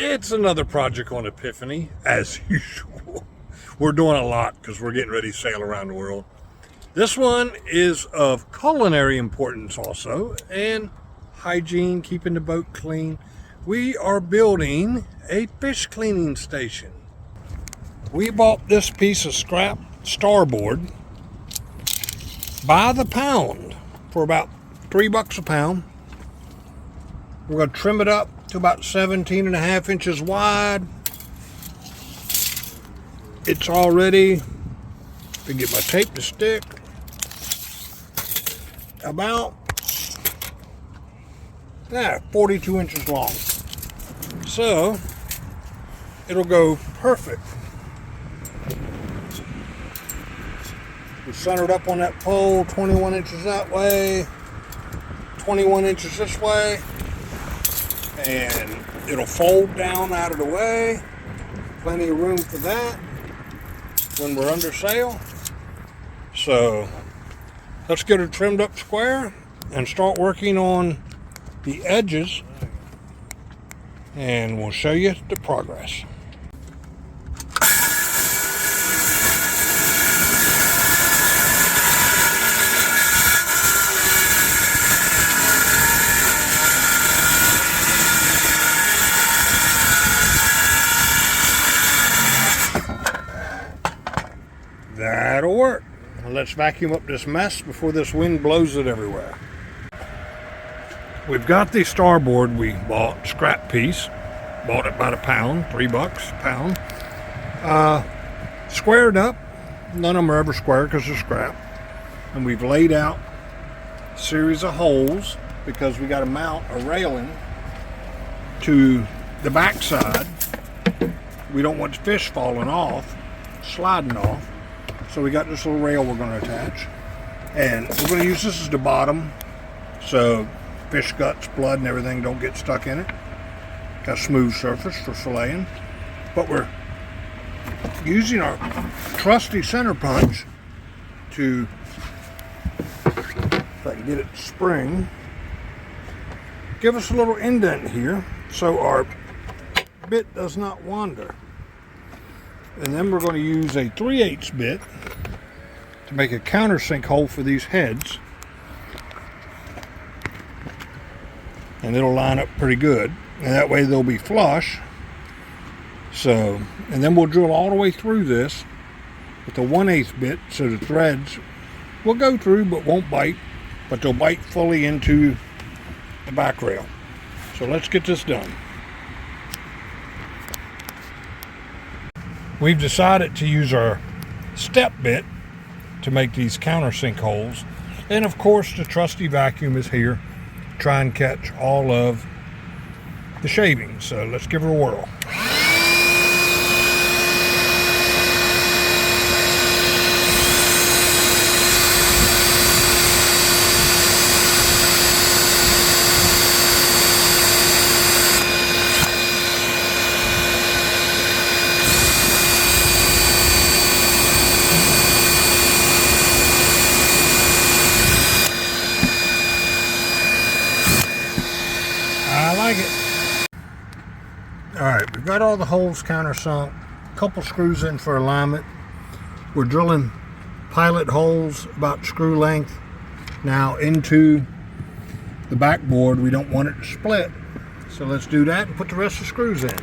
It's another project on Epiphany, as usual. We're doing a lot because we're getting ready to sail around the world. This one is of culinary importance also, and hygiene, keeping the boat clean. We are building a fish cleaning station. We bought this piece of scrap starboard by the pound for about $3 a pound. We're going to trim it up to about 17.5 inches wide. It's already, if I get my tape to stick, about 42 inches long. So it'll go perfect. We centered up on that pole, 21 inches that way, 21 inches this way, and it'll fold down out of the way. Plenty of room for that when we're under sail. So let's get it trimmed up square and start working on the edges, and we'll show you the progress. That'll work. Let's vacuum up this mess before this wind blows it everywhere. We've got the starboard we bought, scrap piece. Bought it by the pound, $3 a pound. Squared up. None of them are ever square because they're scrap. And we've laid out a series of holes because we got to mount a railing to the backside. We don't want the fish falling off, sliding off. So we got this little rail we're going to attach, and we're going to use this as the bottom so fish guts, blood, and everything don't get stuck in it. Got a smooth surface for filleting, but we're using our trusty center punch to, if I can get it to spring, give us a little indent here so our bit does not wander. And then we're going to use a 3/8 bit to make a countersink hole for these heads. And it'll line up pretty good. And that way they'll be flush. So, and then we'll drill all the way through this with a 1/8 bit so the threads will go through but won't bite. But they'll bite fully into the back rail. So let's get this done. We've decided to use our step bit to make these countersink holes. And of course the trusty vacuum is here to try and catch all of the shavings. So let's give her a whirl. I like it. Alright, we've got all the holes countersunk, a couple screws in for alignment. We're drilling pilot holes about screw length now into the backboard. We don't want it to split, so let's do that and put the rest of the screws in.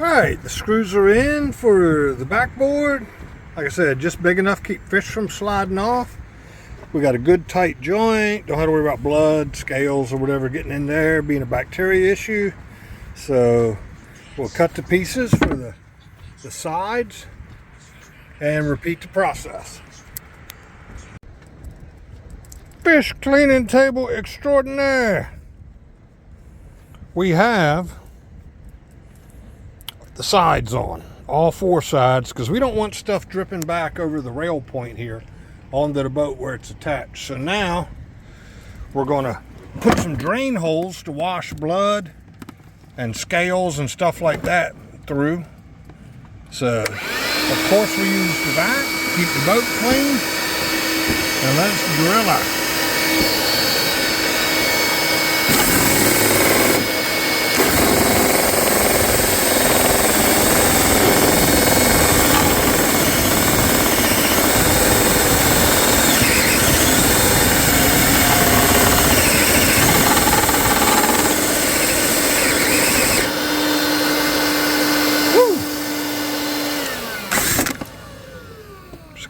Alright, the screws are in for the backboard. Like I said, just big enough to keep fish from sliding off. We got a good tight joint. Don't have to worry about blood, scales, or whatever getting in there, being a bacteria issue. So we'll cut the pieces for the sides and repeat the process. Fish cleaning table extraordinaire. We have the sides on, all four sides, because we don't want stuff dripping back over the rail point here onto the boat where it's attached. So now we're going to put some drain holes to wash blood and scales and stuff like that through. So, of course, we use the vac, keep the boat clean, and let's drill out.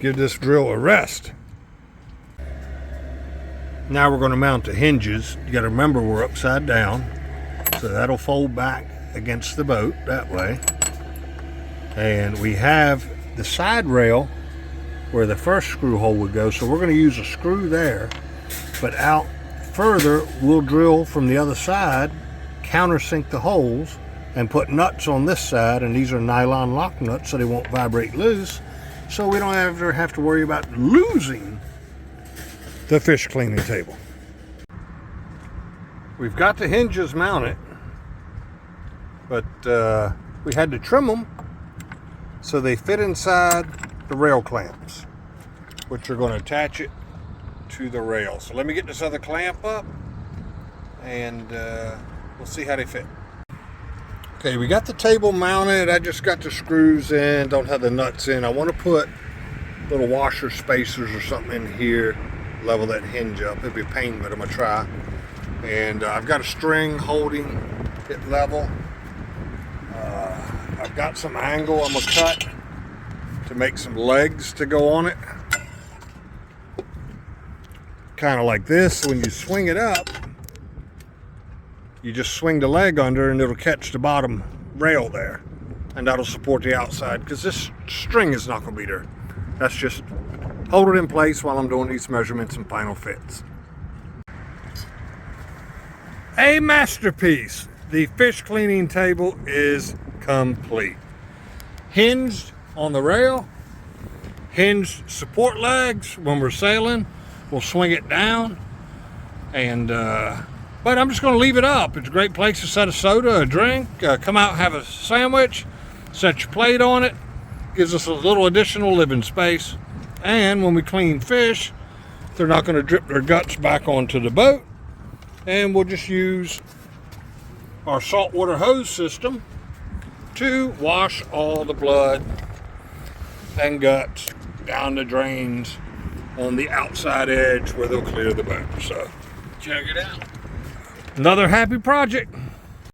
Give this drill a rest. Now we're going to mount the hinges. You got to remember we're upside down, so that'll fold back against the boat that way. And we have the side rail where the first screw hole would go, so we're going to use a screw there, but out further we'll drill from the other side, countersink the holes, and put nuts on this side, and these are nylon lock nuts so they won't vibrate loose, so we don't ever have to worry about losing the fish cleaning table. We've got the hinges mounted, but we had to trim them so they fit inside the rail clamps, which are going to attach it to the rail. So let me get this other clamp up and we'll see how they fit. Okay, we got the table mounted. I just got the screws in, don't have the nuts in. I want to put little washer spacers or something in here, level that hinge up. It'll be a pain, but I'm gonna try. And I've got a string holding it level. I've got some angle I'm gonna cut to make some legs to go on it. Kind of like this. So when you swing it up, you just swing the leg under and it'll catch the bottom rail there, and that'll support the outside, because this string is not going to be there. That's just hold it in place while I'm doing these measurements and final fits. A masterpiece. The fish cleaning table is complete. Hinged on the rail, hinged support legs. When we're sailing, we'll swing it down, and but I'm just going to leave it up. It's a great place to set a soda, a drink, come out and have a sandwich, set your plate on it. Gives us a little additional living space. And when we clean fish, they're not going to drip their guts back onto the boat. And we'll just use our saltwater hose system to wash all the blood and guts down the drains on the outside edge where they'll clear the boat. So check it out. Another happy project.